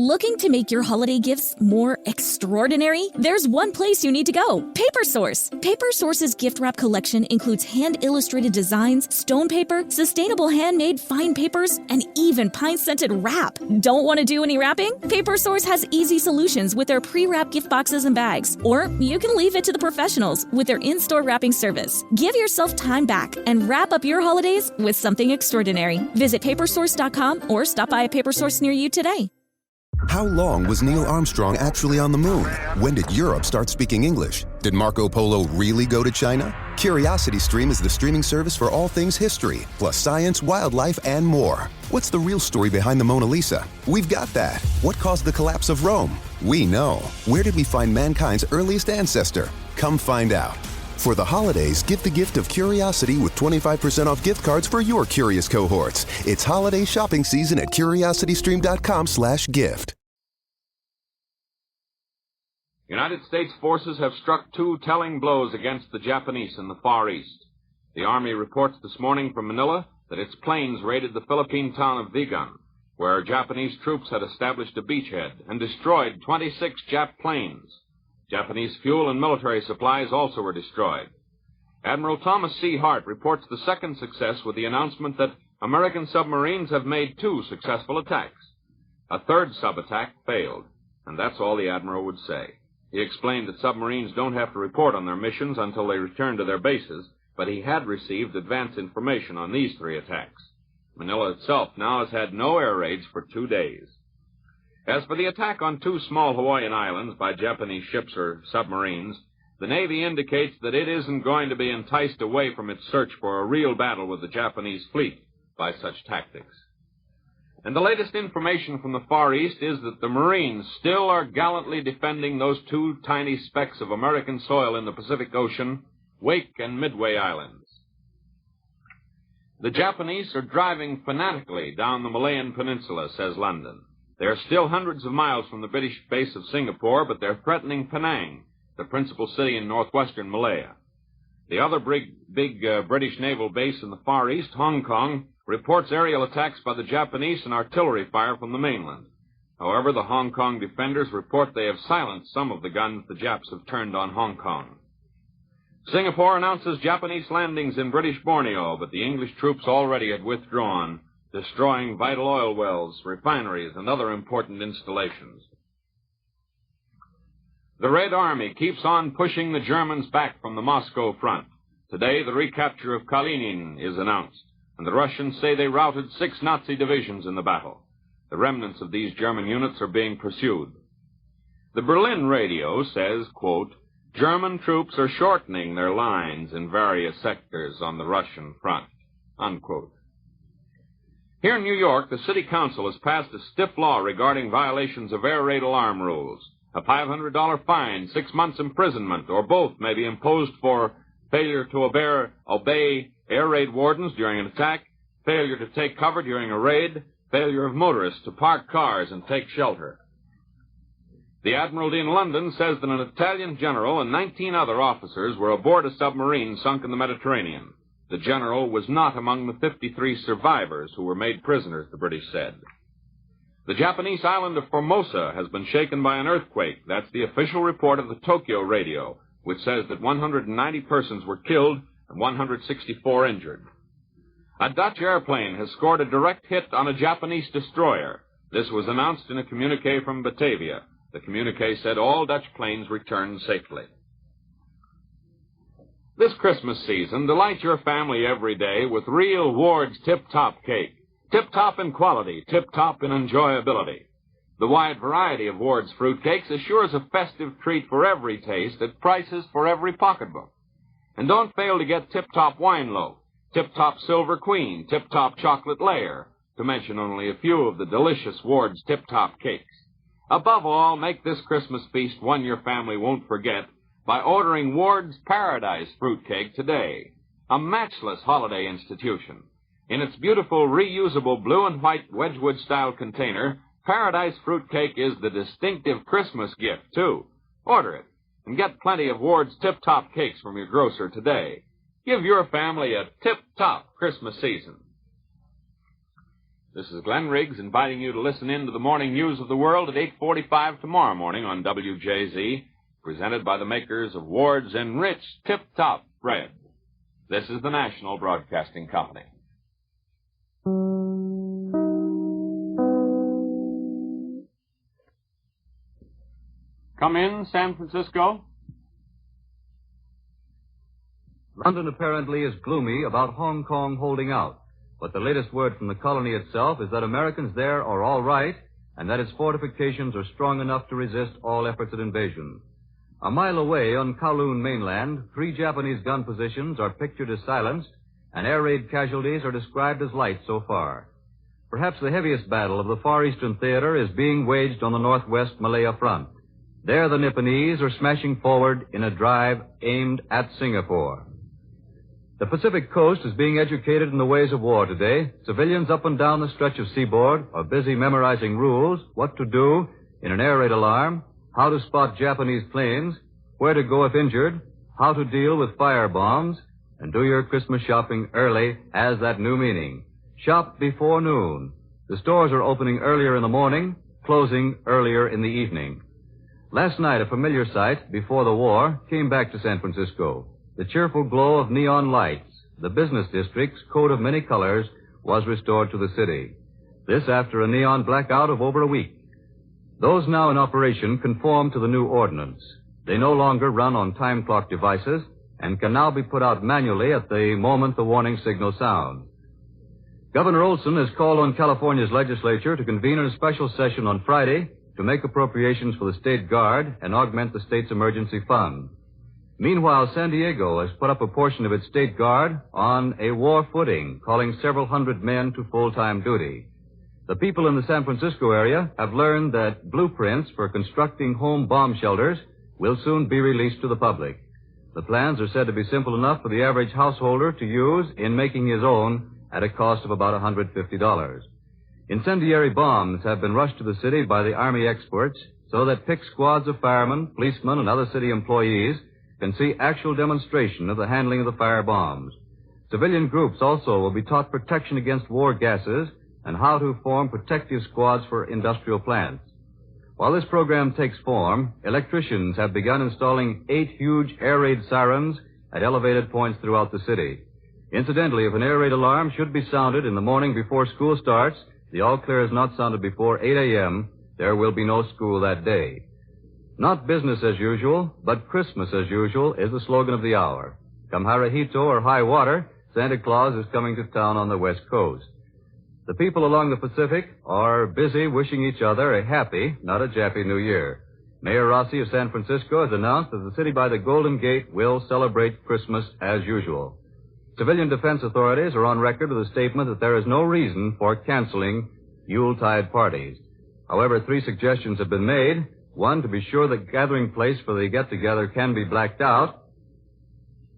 Looking to make your holiday gifts more extraordinary? There's one place you need to go, PaperSource. PaperSource's gift wrap collection includes hand-illustrated designs, stone paper, sustainable handmade fine papers, and even pine-scented wrap. Don't want to do any wrapping? PaperSource has easy solutions with their pre-wrap gift boxes and bags. Or you can leave it to the professionals with their in-store wrapping service. Give yourself time back and wrap up your holidays with something extraordinary. Visit papersource.com or stop by a PaperSource near you today. How long was Neil Armstrong actually on the moon? When did Europe start speaking English? Did Marco Polo really go to China? CuriosityStream is the streaming service for all things history, plus science, wildlife, and more. What's the real story behind the Mona Lisa? We've got that. What caused the collapse of Rome? We know. Where did we find mankind's earliest ancestor? Come find out. For the holidays, give the gift of curiosity with 25% off gift cards for your curious cohorts. It's holiday shopping season at curiositystream.com/gift. United States forces have struck two telling blows against the Japanese in the Far East. The Army reports this morning from Manila that its planes raided the Philippine town of Bygone, where Japanese troops had established a beachhead and destroyed 26 Jap planes. Japanese fuel and military supplies also were destroyed. Admiral Thomas C. Hart reports the second success with the announcement that American submarines have made 2 successful attacks. A third sub-attack failed, and that's all the Admiral would say. He explained that submarines don't have to report on their missions until they return to their bases, but he had received advance information on these 3 attacks. Manila itself now has had no air raids for 2 days. As for the attack on 2 small Hawaiian islands by Japanese ships or submarines, the Navy indicates that it isn't going to be enticed away from its search for a real battle with the Japanese fleet by such tactics. And the latest information from the Far East is that the Marines still are gallantly defending those 2 tiny specks of American soil in the Pacific Ocean, Wake and Midway Islands. The Japanese are driving fanatically down the Malayan Peninsula, says London. They are still hundreds of miles from the British base of Singapore, but they're threatening Penang, the principal city in northwestern Malaya. The other big British naval base in the Far East, Hong Kong, reports aerial attacks by the Japanese and artillery fire from the mainland. However, the Hong Kong defenders report they have silenced some of the guns the Japs have turned on Hong Kong. Singapore announces Japanese landings in British Borneo, but the English troops already had withdrawn, destroying vital oil wells, refineries, and other important installations. The Red Army keeps on pushing the Germans back from the Moscow front. Today, the recapture of Kalinin is announced, and the Russians say they routed 6 Nazi divisions in the battle. The remnants of these German units are being pursued. The Berlin radio says, quote, German troops are shortening their lines in various sectors on the Russian front, unquote. Here in New York, the City Council has passed a stiff law regarding violations of air raid alarm rules. A $500 fine, 6 months imprisonment, or both may be imposed for failure to obey air raid wardens during an attack, failure to take cover during a raid, failure of motorists to park cars and take shelter. The Admiralty in London says that an Italian general and 19 other officers were aboard a submarine sunk in the Mediterranean. The general was not among the 53 survivors who were made prisoners, the British said. The Japanese island of Formosa has been shaken by an earthquake. That's the official report of the Tokyo radio, which says that 190 persons were killed and 164 injured. A Dutch airplane has scored a direct hit on a Japanese destroyer. This was announced in a communique from Batavia. The communique said all Dutch planes returned safely. This Christmas season, delight your family every day with real Ward's Tip-Top cake. Tip-top in quality, tip-top in enjoyability. The wide variety of Ward's fruitcakes assures a festive treat for every taste at prices for every pocketbook. And don't fail to get Tip-Top Wine Loaf, Tip-Top Silver Queen, Tip-Top Chocolate Layer, to mention only a few of the delicious Ward's Tip-Top cakes. Above all, make this Christmas feast one your family won't forget by ordering Ward's Paradise Fruitcake today, a matchless holiday institution. In its beautiful, reusable blue and white Wedgwood-style container, Paradise Fruitcake is the distinctive Christmas gift, too. Order it and get plenty of Ward's Tip-Top cakes from your grocer today. Give your family a tip-top Christmas season. This is Glenn Riggs inviting you to listen in to the morning news of the world at 8:45 tomorrow morning on WJZ, presented by the makers of Ward's Enriched Tip-Top Bread. This is the National Broadcasting Company. Come in, San Francisco. London apparently is gloomy about Hong Kong holding out. But the latest word from the colony itself is that Americans there are all right and that its fortifications are strong enough to resist all efforts at invasion. A mile away on Kowloon mainland, 3 Japanese gun positions are pictured as silenced and air raid casualties are described as light so far. Perhaps the heaviest battle of the Far Eastern theater is being waged on the northwest Malaya front. There the Nipponese are smashing forward in a drive aimed at Singapore. The Pacific coast is being educated in the ways of war today. Civilians up and down the stretch of seaboard are busy memorizing rules, what to do in an air raid alarm, how to spot Japanese planes, where to go if injured, how to deal with fire bombs, and do your Christmas shopping early has that new meaning. Shop before noon. The stores are opening earlier in the morning, closing earlier in the evening. Last night, a familiar sight before the war came back to San Francisco. The cheerful glow of neon lights, the business district's coat of many colors, was restored to the city. This after a neon blackout of over a week. Those now in operation conform to the new ordinance. They no longer run on time clock devices and can now be put out manually at the moment the warning signal sounds. Governor Olson has called on California's legislature to convene a special session on Friday to make appropriations for the State Guard and augment the state's emergency fund. Meanwhile, San Diego has put up a portion of its State Guard on a war footing, calling several hundred men to full-time duty. The people in the San Francisco area have learned that blueprints for constructing home bomb shelters will soon be released to the public. The plans are said to be simple enough for the average householder to use in making his own at a cost of about $150. Incendiary bombs have been rushed to the city by the Army experts so that picked squads of firemen, policemen, and other city employees can see actual demonstration of the handling of the fire bombs. Civilian groups also will be taught protection against war gases and how to form protective squads for industrial plants. While this program takes form, electricians have begun installing 8 huge air raid sirens at elevated points throughout the city. Incidentally, if an air raid alarm should be sounded in the morning before school starts, the all clear is not sounded before 8 a.m., there will be no school that day. Not business as usual, but Christmas as usual is the slogan of the hour. Come Harahito or high water, Santa Claus is coming to town on the West Coast. The people along the Pacific are busy wishing each other a happy, not a jappy New Year. Mayor Rossi of San Francisco has announced that the city by the Golden Gate will celebrate Christmas as usual. Civilian defense authorities are on record with a statement that there is no reason for canceling Yuletide parties. However, 3 suggestions have been made. 1, to be sure the gathering place for the get-together can be blacked out.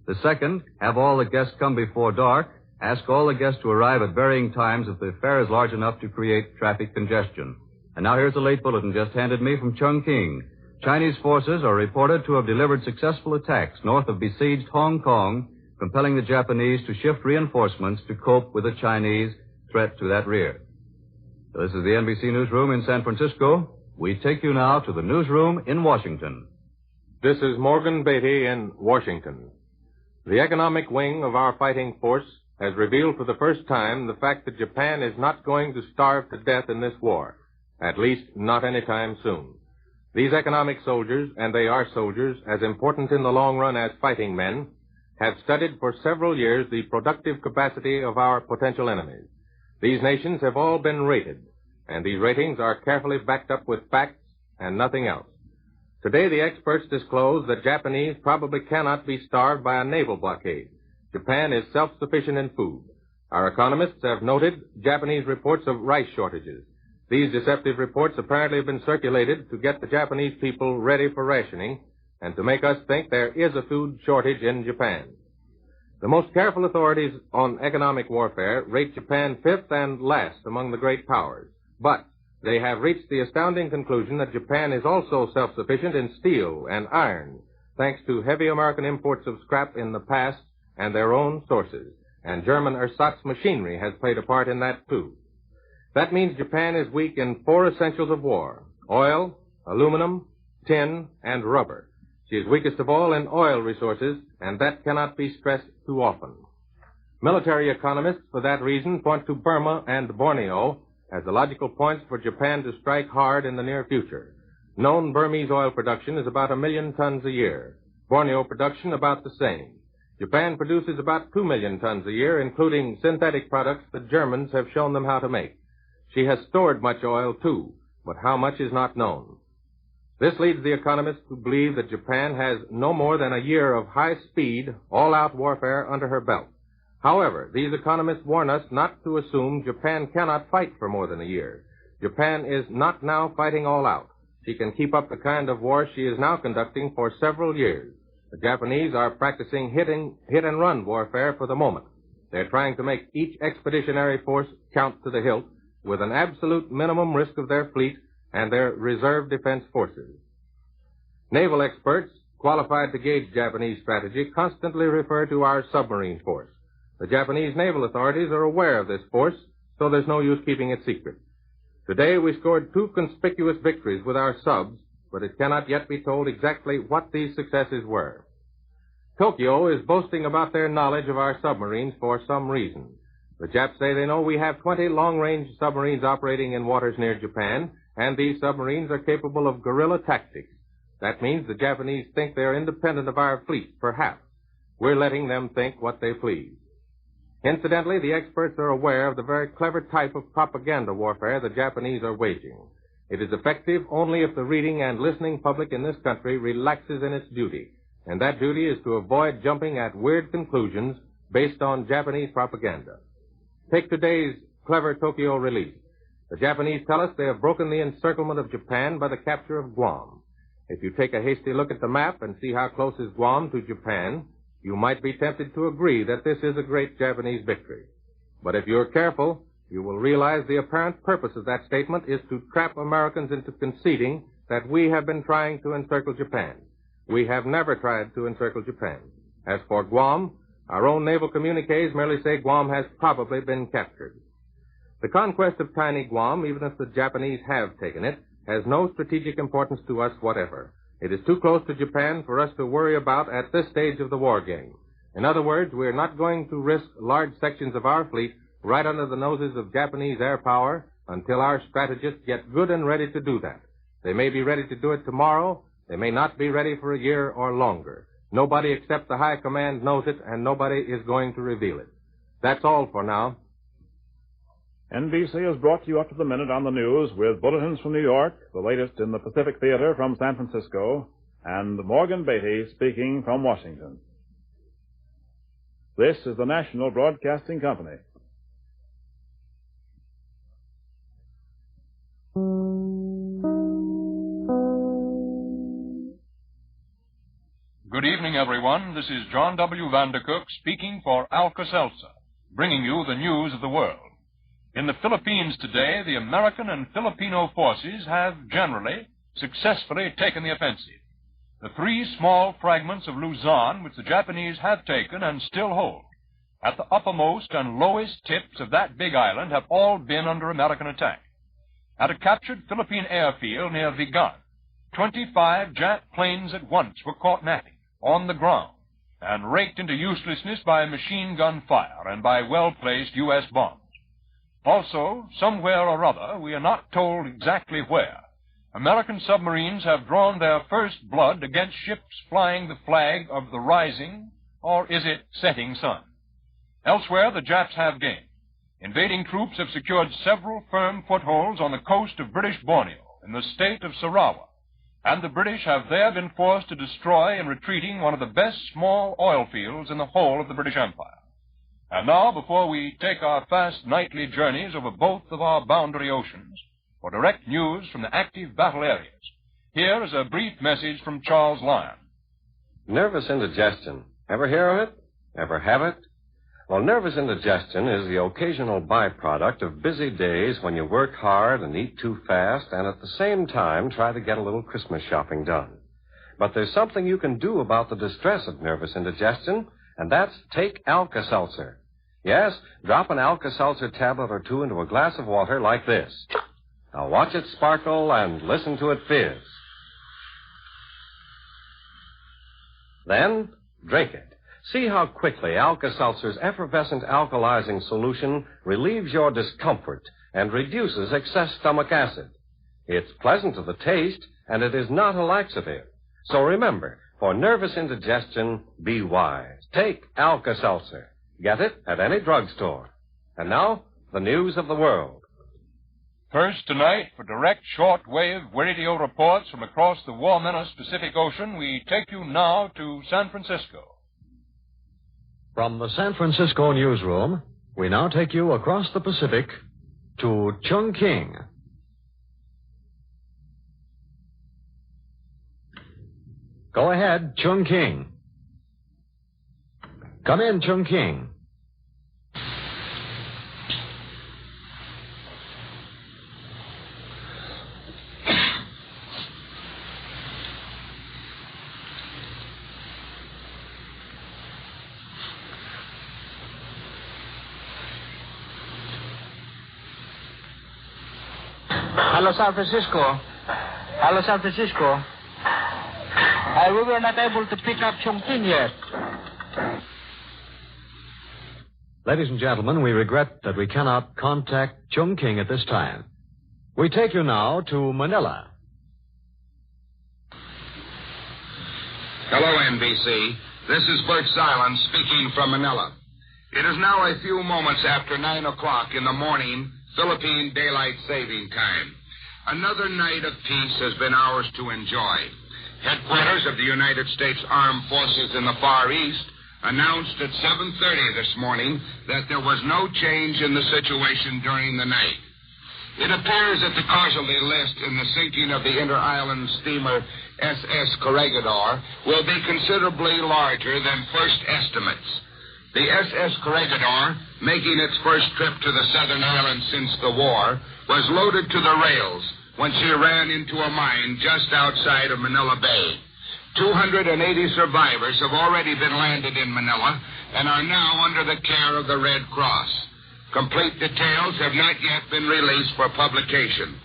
The second, have all the guests come before dark. Ask all the guests to arrive at varying times if the affair is large enough to create traffic congestion. And now here's a late bulletin just handed me from Chongqing. Chinese forces are reported to have delivered successful attacks north of besieged Hong Kong, compelling the Japanese to shift reinforcements to cope with the Chinese threat to that rear. So this is the NBC Newsroom in San Francisco. We take you now to the newsroom in Washington. This is Morgan Beatty in Washington. The economic wing of our fighting force has revealed for the first time the fact that Japan is not going to starve to death in this war, at least not anytime soon. These economic soldiers, and they are soldiers as important in the long run as fighting men, have studied for several years the productive capacity of our potential enemies. These nations have all been rated, and these ratings are carefully backed up with facts and nothing else. Today, the experts disclose that Japanese probably cannot be starved by a naval blockade. Japan is self-sufficient in food. Our economists have noted Japanese reports of rice shortages. These deceptive reports apparently have been circulated to get the Japanese people ready for rationing and to make us think there is a food shortage in Japan. The most careful authorities on economic warfare rate Japan 5th and last among the great powers. But they have reached the astounding conclusion that Japan is also self-sufficient in steel and iron, thanks to heavy American imports of scrap in the past and their own sources. And German ersatz machinery has played a part in that, too. That means Japan is weak in 4 essentials of war: oil, aluminum, tin, and rubber. She is weakest of all in oil resources, and that cannot be stressed too often. Military economists, for that reason, point to Burma and Borneo as the logical points for Japan to strike hard in the near future. Known Burmese oil production is about 1 million tons a year. Borneo production about the same. Japan produces about 2 million tons a year, including synthetic products the Germans have shown them how to make. She has stored much oil, too, but how much is not known. This leads the economists to believe that Japan has no more than a year of high-speed, all-out warfare under her belt. However, these economists warn us not to assume Japan cannot fight for more than a year. Japan is not now fighting all out. She can keep up the kind of war she is now conducting for several years. The Japanese are practicing hit-and-run warfare for the moment. They're trying to make each expeditionary force count to the hilt with an absolute minimum risk of their fleet and their reserve defense forces. Naval experts, qualified to gauge Japanese strategy, constantly refer to our submarine force. The Japanese naval authorities are aware of this force, so there's no use keeping it secret. Today we scored 2 conspicuous victories with our subs, but it cannot yet be told exactly what these successes were. Tokyo is boasting about their knowledge of our submarines for some reason. The Japs say they know we have 20 long-range submarines operating in waters near Japan, and these submarines are capable of guerrilla tactics. That means the Japanese think they're independent of our fleet, perhaps. We're letting them think what they please. Incidentally, the experts are aware of the very clever type of propaganda warfare the Japanese are waging. It is effective only if the reading and listening public in this country relaxes in its duty, and that duty is to avoid jumping at weird conclusions based on Japanese propaganda. Take today's clever Tokyo release. The Japanese tell us they have broken the encirclement of Japan by the capture of Guam. If you take a hasty look at the map and see how close is Guam to Japan, you might be tempted to agree that this is a great Japanese victory. But if you're careful, you will realize the apparent purpose of that statement is to trap Americans into conceding that we have been trying to encircle Japan. We have never tried to encircle Japan. As for Guam, our own naval communiques merely say Guam has probably been captured. The conquest of tiny Guam, even if the Japanese have taken it, has no strategic importance to us whatever. It is too close to Japan for us to worry about at this stage of the war game. In other words, we are not going to risk large sections of our fleet right under the noses of Japanese air power until our strategists get good and ready to do that. They may be ready to do it tomorrow. They may not be ready for a year or longer. Nobody except the high command knows it, and nobody is going to reveal it. That's all for now. NBC has brought you up to the minute on the news with bulletins from New York, the latest in the Pacific Theater from San Francisco, and Morgan Beatty speaking from Washington. This is the National Broadcasting Company. Good evening, everyone. This is John W. Vandercook speaking for Alka-Seltzer, bringing you the news of the world. In the Philippines today, the American and Filipino forces have generally successfully taken the offensive. The 3 small fragments of Luzon, which the Japanese have taken and still hold, at the uppermost and lowest tips of that big island, have all been under American attack. At a captured Philippine airfield near Bygone, 25 Jap planes at once were caught napping on the ground and raked into uselessness by machine gun fire and by well-placed U.S. bombs. Also, somewhere or other, we are not told exactly where, American submarines have drawn their first blood against ships flying the flag of the rising, or is it setting sun? Elsewhere, the Japs have gained. Invading troops have secured several firm footholds on the coast of British Borneo in the state of Sarawak, and the British have there been forced to destroy in retreating one of the best small oil fields in the whole of the British Empire. And now, before we take our fast nightly journeys over both of our boundary oceans, for direct news from the active battle areas, here is a brief message from Charles Lyon. Nervous indigestion. Ever hear of it? Ever have it? Well, nervous indigestion is the occasional byproduct of busy days when you work hard and eat too fast and at the same time try to get a little Christmas shopping done. But there's something you can do about the distress of nervous indigestion, and that's take Alka-Seltzer. Yes, drop an Alka-Seltzer tablet or two into a glass of water like this. Now watch it sparkle and listen to it fizz. Then, drink it. See how quickly Alka-Seltzer's effervescent alkalizing solution relieves your discomfort and reduces excess stomach acid. It's pleasant to the taste, and it is not a laxative. So remember, for nervous indigestion, be wise. Take Alka-Seltzer. Get it at any drugstore. And now, the news of the world. First tonight, for direct shortwave radio reports from across the war-menaced Pacific Ocean, we take you now to San Francisco. From the San Francisco newsroom, we now take you across the Pacific to Chungking. Go ahead, Chungking. Come in, Chungking. Hello, San Francisco. Hello, San Francisco. We were not able to pick up Chongqing yet. Ladies and gentlemen, we regret that we cannot contact Chungking at this time. We take you now to Manila. Hello, NBC. This is Bert Silence speaking from Manila. It is now a few moments after 9 o'clock in the morning, Philippine Daylight Saving Time. Another night of peace has been ours to enjoy. Headquarters of the United States Armed Forces in the Far East announced at 7:30 this morning that there was no change in the situation during the night. It appears that the casualty list in the sinking of the inter-island steamer SS Corregidor will be considerably larger than first estimates. The SS Corregidor, making its first trip to the southern island since the war, was loaded to the rails when she ran into a mine just outside of Manila Bay. 280 survivors have already been landed in Manila and are now under the care of the Red Cross. Complete details have not yet been released for publication.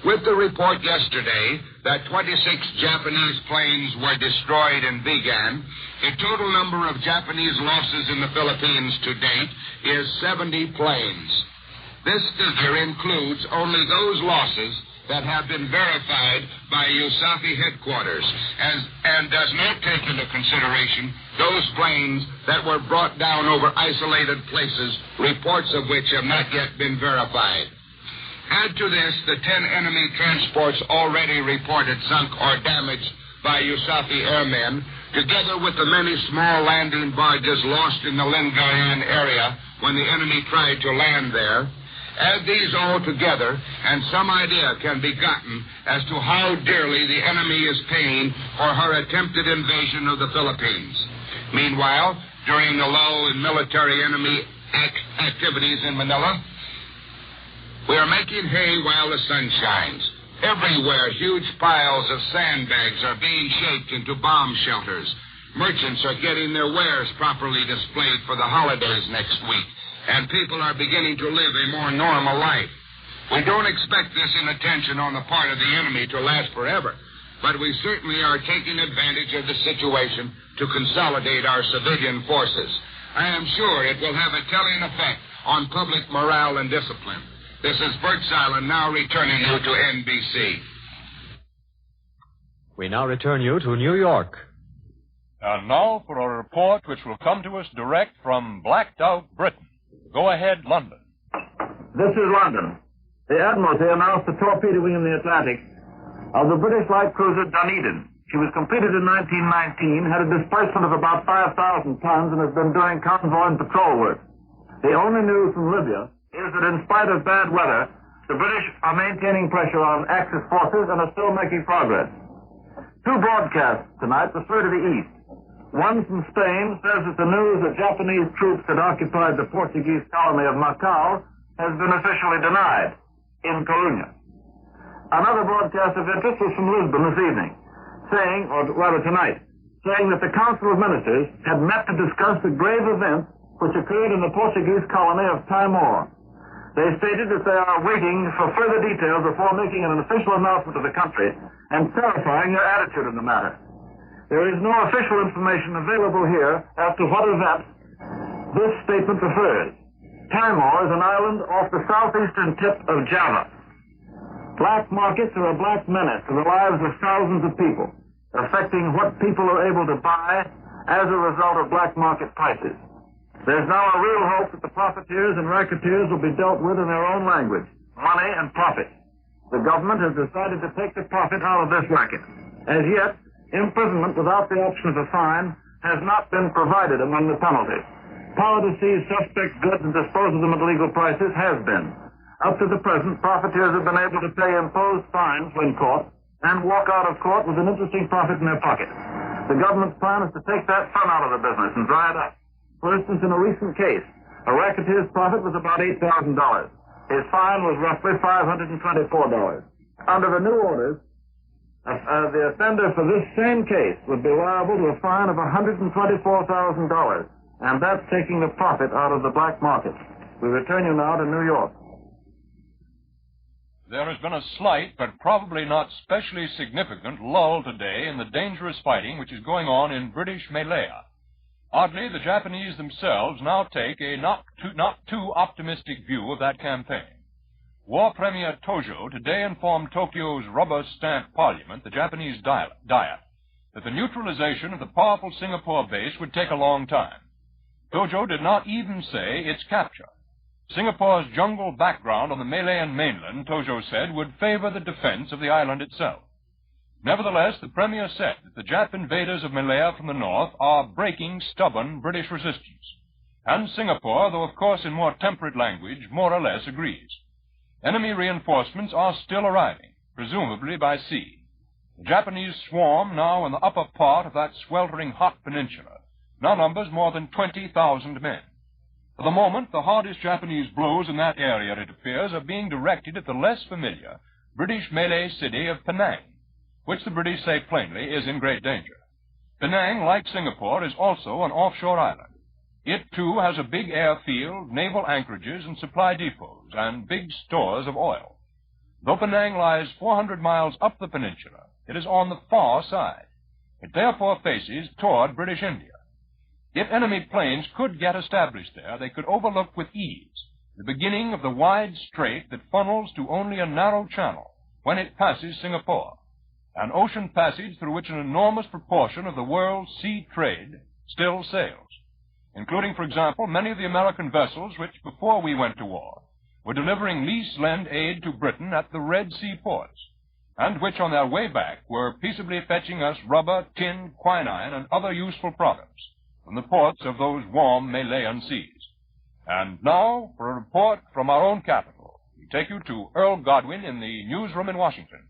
With the report yesterday that 26 Japanese planes were destroyed in bygone, the total number of Japanese losses in the Philippines to date is 70 planes. This figure includes only those losses that have been verified by USAFI headquarters and does not take into consideration those planes that were brought down over isolated places, reports of which have not yet been verified. Add to this the 10 enemy transports already reported sunk or damaged by USAFI airmen, together with the many small landing barges lost in the Lingayen area when the enemy tried to land there. Add these all together, and some idea can be gotten as to how dearly the enemy is paying for her attempted invasion of the Philippines. Meanwhile, during the lull in military enemy activities in Manila, we are making hay while the sun shines. Everywhere, huge piles of sandbags are being shaped into bomb shelters. Merchants are getting their wares properly displayed for the holidays next week, and people are beginning to live a more normal life. We don't expect this inattention on the part of the enemy to last forever, but we certainly are taking advantage of the situation to consolidate our civilian forces. I am sure it will have a telling effect on public morale and discipline. This is Bert Silent now returning you to NBC. We now return you to New York. And now for a report which will come to us direct from blacked out Britain. Go ahead, London. This is London. The Admiralty announced the torpedoing in the Atlantic of the British light cruiser Dunedin. She was completed in 1919, had a disbursement of about 5,000 tons, and has been doing convoy and patrol work. The only news from Libya is that in spite of bad weather, the British are maintaining pressure on Axis forces and are still making progress. Two broadcasts tonight refer to the East. One from Spain says that the news that Japanese troops had occupied the Portuguese colony of Macau has been officially denied in Coruña. Another broadcast of interest was from Lisbon this evening, saying, or rather tonight, saying that the Council of Ministers had met to discuss the grave events which occurred in the Portuguese colony of Timor. They stated that they are waiting for further details before making an official announcement to the country and clarifying their attitude in the matter. There is no official information available here as to what event this statement refers. Timor is an island off the southeastern tip of Java. Black markets are a black menace to the lives of thousands of people, affecting what people are able to buy as a result of black market prices. There's now a real hope that the profiteers and racketeers will be dealt with in their own language, money and profit. The government has decided to take the profit out of this racket. As yet, imprisonment without the option of a fine has not been provided among the penalties. Power to seize suspect goods and dispose of them at legal prices has been. Up to the present, profiteers have been able to pay imposed fines when caught and walk out of court with an interesting profit in their pocket. The government's plan is to take that fun out of the business and dry it up. For instance, in a recent case, a racketeer's profit was about $8,000. His fine was roughly $524. Under the new orders, the offender for this same case would be liable to a fine of $124,000, and that's taking the profit out of the black market. We return you now to New York. There has been a slight, but probably not specially significant, lull today in the dangerous fighting which is going on in British Malaya. Oddly, the Japanese themselves now take a not too optimistic view of that campaign. War Premier Tojo today informed Tokyo's rubber-stamped parliament, the Japanese Diet, that the neutralization of the powerful Singapore base would take a long time. Tojo did not even say its capture. Singapore's jungle background on the Malayan mainland, Tojo said, would favor the defense of the island itself. Nevertheless, the Premier said that the Jap invaders of Malaya from the north are breaking stubborn British resistance. And Singapore, though of course in more temperate language, more or less agrees. Enemy reinforcements are still arriving, presumably by sea. The Japanese swarm now in the upper part of that sweltering hot peninsula now numbers more than 20,000 men. For the moment, the hardest Japanese blows in that area, it appears, are being directed at the less familiar British Malay city of Penang, which the British say plainly is in great danger. Penang, like Singapore, is also an offshore island. It, too, has a big airfield, naval anchorages, and supply depots, and big stores of oil. Though Penang lies 400 miles up the peninsula, it is on the far side. It therefore faces toward British India. If enemy planes could get established there, they could overlook with ease the beginning of the wide strait that funnels to only a narrow channel when it passes Singapore, an ocean passage through which an enormous proportion of the world's sea trade still sails, including, for example, many of the American vessels which, before we went to war, were delivering lease-lend aid to Britain at the Red Sea ports, and which on their way back were peaceably fetching us rubber, tin, quinine, and other useful products from the ports of those warm Malayan seas. And now, for a report from our own capital, we take you to Earl Godwin in the newsroom in Washington.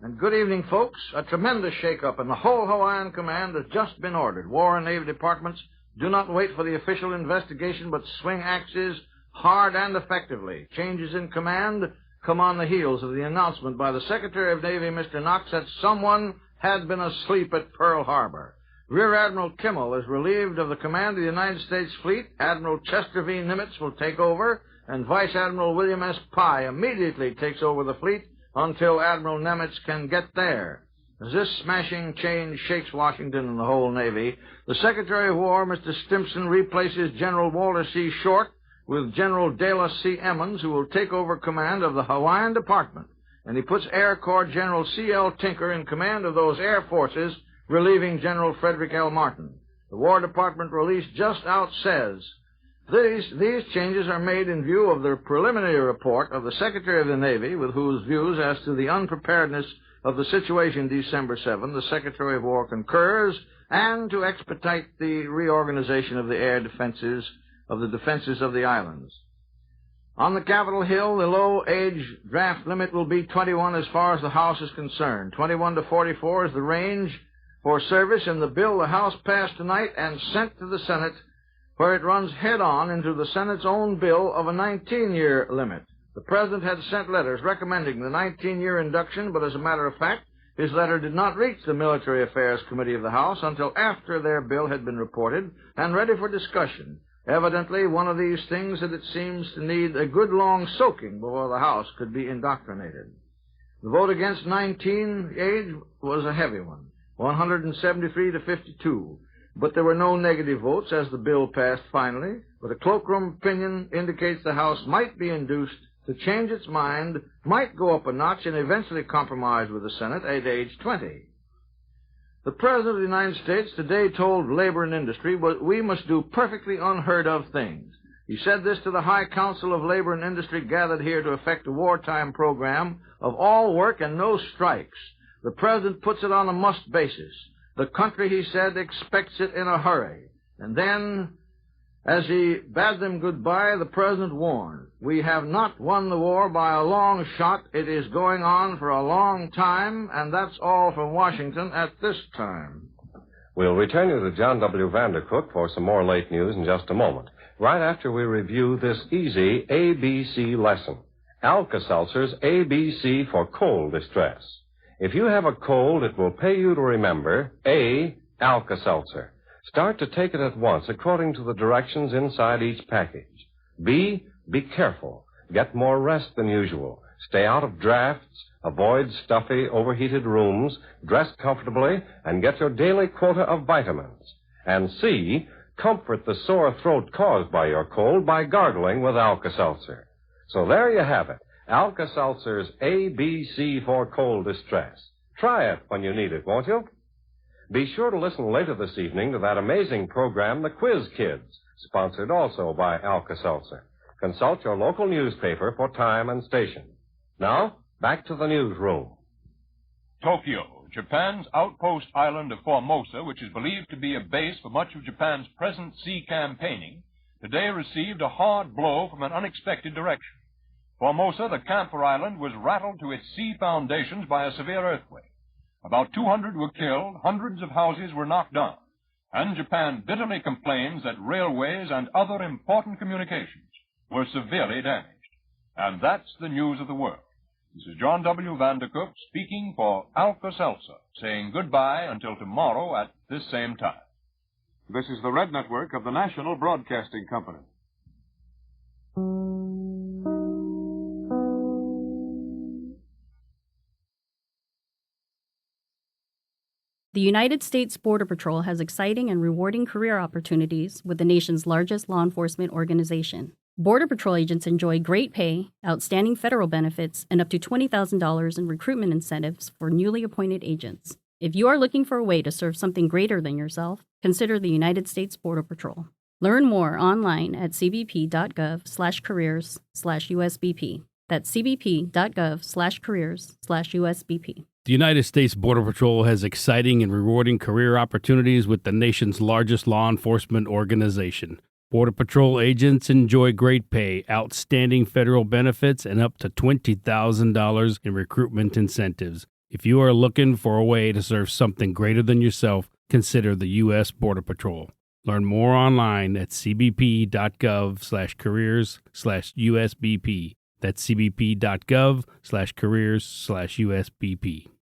And good evening, folks. A tremendous shake-up in the whole Hawaiian Command has just been ordered. War and Navy departments do not wait for the official investigation, but swing axes hard and effectively. Changes in command come on the heels of the announcement by the Secretary of Navy, Mr. Knox, that someone had been asleep at Pearl Harbor. Rear Admiral Kimmel is relieved of the command of the United States Fleet. Admiral Chester V. Nimitz will take over, and Vice Admiral William S. Pye immediately takes over the fleet until Admiral Nimitz can get there. As this smashing change shakes Washington and the whole Navy, the Secretary of War, Mr. Stimson, replaces General Walter C. Short with General Dela C. Emmons, who will take over command of the Hawaiian Department, and he puts Air Corps General C.L. Tinker in command of those air forces, relieving General Frederick L. Martin. The War Department release just out says, These changes are made in view of the preliminary report of the Secretary of the Navy, with whose views as to the unpreparedness of the situation December 7, the Secretary of War concurs, and to expedite the reorganization of the air defenses of the islands. On the Capitol Hill, the low age draft limit will be 21 as far as the House is concerned. 21 to 44 is the range for service in the bill the House passed tonight and sent to the Senate, where it runs head-on into the Senate's own bill of a 19-year limit. The President had sent letters recommending the 19-year induction, but as a matter of fact, his letter did not reach the Military Affairs Committee of the House until after their bill had been reported and ready for discussion. Evidently, one of these things that it seems to need a good long soaking before the House could be indoctrinated. The vote against 19 age was a heavy one, 173 to 52. But there were no negative votes as the bill passed finally. But a cloakroom opinion indicates the House might be induced to change its mind, might go up a notch, and eventually compromise with the Senate at age 20. The President of the United States today told labor and industry we must do perfectly unheard of things. He said this to the High Council of Labor and Industry gathered here to effect a wartime program of all work and no strikes. The President puts it on a must basis. The country, he said, expects it in a hurry. And then, as he bade them goodbye, the President warned, "We have not won the war by a long shot. It is going on for a long time, and that's all from Washington at this time." We'll return you to John W. Vandercook for some more late news in just a moment, right after we review this easy ABC lesson. Alka-Seltzer's ABC for cold distress. If you have a cold, it will pay you to remember A, Alka-Seltzer. Start to take it at once according to the directions inside each package. B, be careful. Get more rest than usual. Stay out of drafts, avoid stuffy, overheated rooms, dress comfortably, and get your daily quota of vitamins. And C, comfort the sore throat caused by your cold by gargling with Alka-Seltzer. So there you have it, Alka-Seltzer's ABC for cold distress. Try it when you need it, won't you? Be sure to listen later this evening to that amazing program, The Quiz Kids, sponsored also by Alka-Seltzer. Consult your local newspaper for time and station. Now, back to the newsroom. Tokyo, Japan's outpost island of Formosa, which is believed to be a base for much of Japan's present sea campaigning, today received a hard blow from an unexpected direction. Formosa, the camphor island, was rattled to its sea foundations by a severe earthquake. About 200 were killed, hundreds of houses were knocked down, and Japan bitterly complains that railways and other important communications were severely damaged. And that's the news of the world. This is John W. Vandercook speaking for Alka-Seltzer, saying goodbye until tomorrow at this same time. This is the Red Network of the National Broadcasting Company. The United States Border Patrol has exciting and rewarding career opportunities with the nation's largest law enforcement organization. Border Patrol agents enjoy great pay, outstanding federal benefits, and up to $20,000 in recruitment incentives for newly appointed agents. If you are looking for a way to serve something greater than yourself, consider the United States Border Patrol. Learn more online at cbp.gov/careers/USBP. That's cbp.gov/careers/USBP. The United States Border Patrol has exciting and rewarding career opportunities with the nation's largest law enforcement organization. Border Patrol agents enjoy great pay, outstanding federal benefits, and up to $20,000 in recruitment incentives. If you are looking for a way to serve something greater than yourself, consider the U.S. Border Patrol. Learn more online at cbp.gov/careers/USBP. That's cbp.gov/careers/USBP.